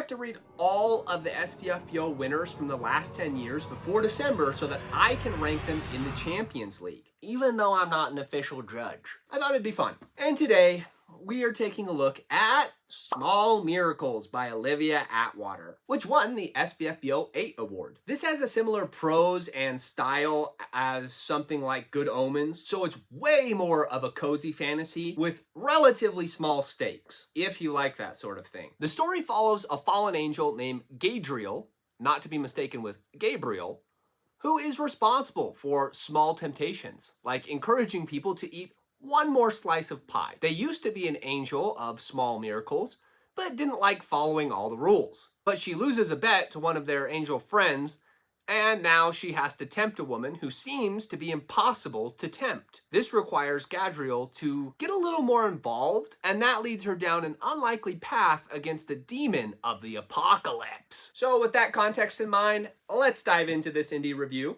have to read all of the SPFBO winners from the last 10 years before December so that I can rank them in the Champions League, even though I'm not an official judge. I thought it'd be fun. And today, we are taking a look at Small Miracles by Olivia Atwater, which won the SPFBO 8 award. This has a similar prose and style as something like Good Omens, so it's way more of a cozy fantasy with relatively small stakes, if you like that sort of thing. The story follows a fallen angel named Gadriel, not to be mistaken with Gabriel, who is responsible for small temptations, like encouraging people to eat one more slice of pie. They used to be an angel of small miracles, but didn't like following all the rules. But she loses a bet to one of their angel friends, and now she has to tempt a woman who seems to be impossible to tempt. This requires Gadriel to get a little more involved, and that leads her down an unlikely path against a demon of the apocalypse. So with that context in mind, let's dive into this indie review.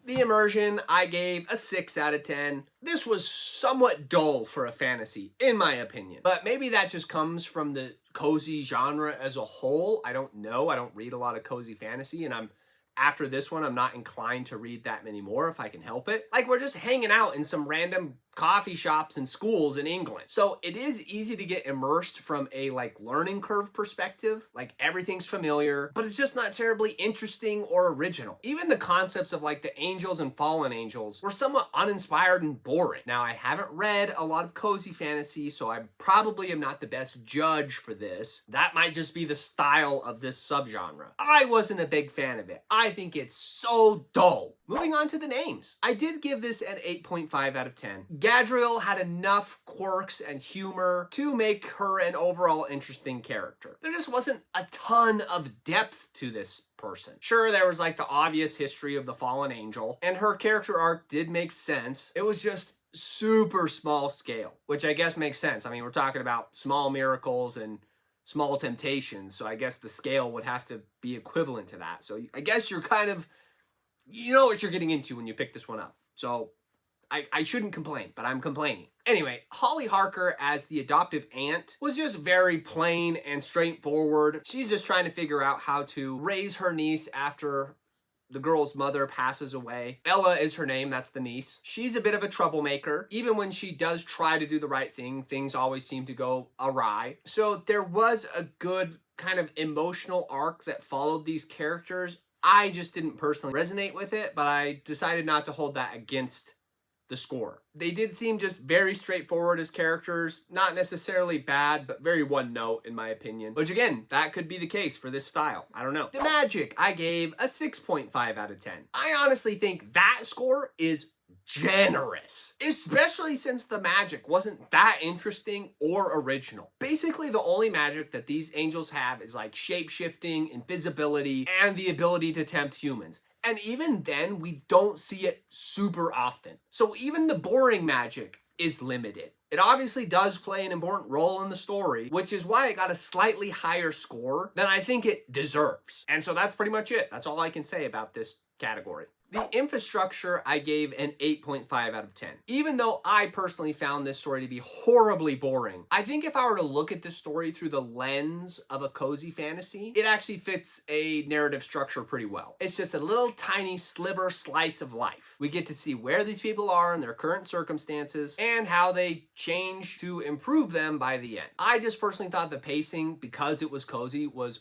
The Immersion, I gave a 6 out of 10. This was somewhat dull for a fantasy, in my opinion. But maybe that just comes from the cozy genre as a whole. I don't know. I don't read a lot of cozy fantasy, and after this one, I'm not inclined to read that many more if I can help it. Like, we're just hanging out in some random coffee shops and schools in England. So it is easy to get immersed from a learning curve perspective. Like, everything's familiar, but it's just not terribly interesting or original. Even the concepts of the angels and fallen angels were somewhat uninspired and boring. Now, I haven't read a lot of cozy fantasy, so I probably am not the best judge for this. That might just be the style of this subgenre. I wasn't a big fan of it. I think it's so dull. Moving on to the names. I did give this an 8.5 out of 10. Gadriel had enough quirks and humor to make her an overall interesting character. There just wasn't a ton of depth to this person. Sure, there was the obvious history of the fallen angel, and her character arc did make sense. It was just super small scale, which I guess makes sense. I mean, we're talking about small miracles and small temptations, so I guess the scale would have to be equivalent to that. So I guess you're you know what you're getting into when you pick this one up. So I shouldn't complain, but I'm complaining. Anyway, Holly Harker as the adoptive aunt was just very plain and straightforward. She's just trying to figure out how to raise her niece after the girl's mother passes away. Ella is her name, that's the niece. She's a bit of a troublemaker. Even when she does try to do the right thing, things always seem to go awry. So there was a good kind of emotional arc that followed these characters. I just didn't personally resonate with it, but I decided not to hold that against the score. They did seem just very straightforward as characters, not necessarily bad, but very one note in my opinion, which again, that could be the case for this style. I don't know. The Magic, I gave a 6.5 out of 10. I honestly think that score is generous, especially since the magic wasn't that interesting or original. Basically, the only magic that these angels have is shape-shifting, invisibility, and the ability to tempt humans. And even then, we don't see it super often. So even the boring magic is limited. It obviously does play an important role in the story, which is why it got a slightly higher score than I think it deserves. And so that's pretty much it. That's all I can say about this category. The Infrastructure, I gave an 8.5 out of 10. Even though I personally found this story to be horribly boring, I think if I were to look at this story through the lens of a cozy fantasy, it actually fits a narrative structure pretty well. It's just a little tiny slice of life. We get to see where these people are in their current circumstances and how they change to improve them by the end. I just personally thought the pacing, because it was cozy, was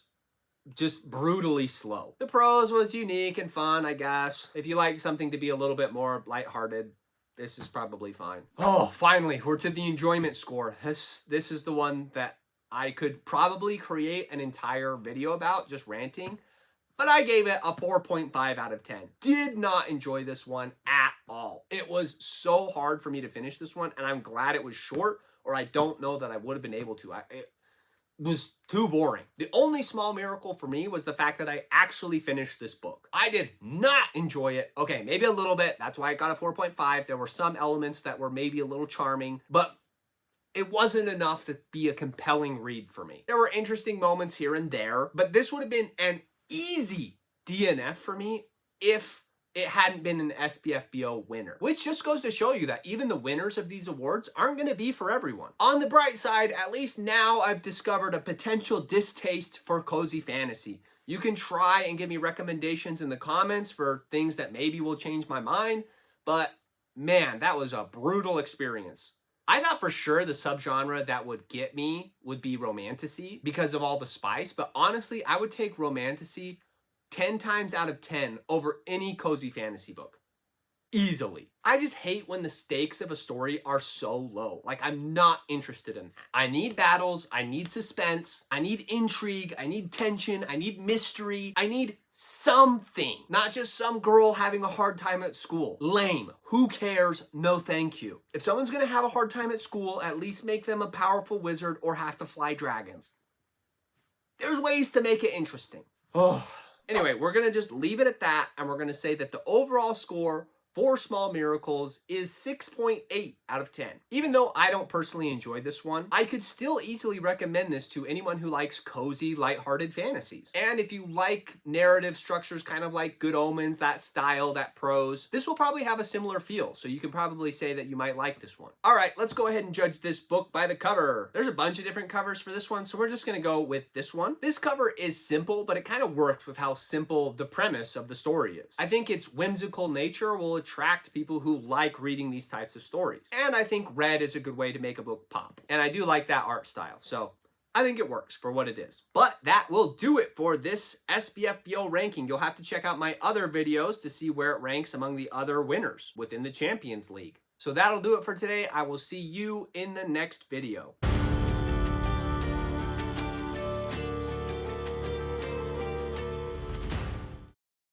just brutally slow. The prose was unique and fun, I guess. If you like something to be a little bit more lighthearted, this is probably fine. Oh, finally, we're to the enjoyment score. This is the one that I could probably create an entire video about, just ranting, but I gave it a 4.5 out of 10. Did not enjoy this one at all. It was so hard for me to finish this one, and I'm glad it was short, or I don't know that I would have been able to. It was too boring. The only small miracle for me was the fact that I actually finished this book. I did not enjoy it. Okay, maybe a little bit. That's why I got a 4.5. There were some elements that were maybe a little charming, but it wasn't enough to be a compelling read for me. There were interesting moments here and there, but this would have been an easy DNF for me if it hadn't been an SPFBO winner, which just goes to show you that even the winners of these awards aren't going to be for everyone. On the bright side, at least now I've discovered a potential distaste for cozy fantasy. You can try and give me recommendations in the comments for things that maybe will change my mind, but man, that was a brutal experience. I thought for sure the subgenre that would get me would be romantasy because of all the spice, but honestly, I would take romantasy 10 times out of 10 over any cozy fantasy book. Easily. I just hate when the stakes of a story are so low. Like, I'm not interested in that. I need battles, I need suspense, I need intrigue, I need tension, I need mystery, I need something. Not just some girl having a hard time at school. Lame. Who cares? No thank you. If someone's gonna have a hard time at school, at least make them a powerful wizard or have to fly dragons. There's ways to make it interesting. Oh. Anyway, we're going to just leave it at that, and we're going to say that the overall score for Small Miracles is 6.8 out of 10. Even though I don't personally enjoy this one, I could still easily recommend this to anyone who likes cozy, lighthearted fantasies. And if you like narrative structures kind of like Good Omens, that style, that prose, this will probably have a similar feel, so you can probably say that you might like this one. All right, let's go ahead and judge this book by the cover. There's a bunch of different covers for this one, so we're just going to go with this one. This cover is simple, but it kind of worked with how simple the premise of the story is. I think its whimsical nature will attract people who like reading these types of stories. And I think red is a good way to make a book pop. And I do like that art style, so I think it works for what it is. But that will do it for this SPFBO ranking. You'll have to check out my other videos to see where it ranks among the other winners within the Champions League. So that'll do it for today. I will see you in the next video.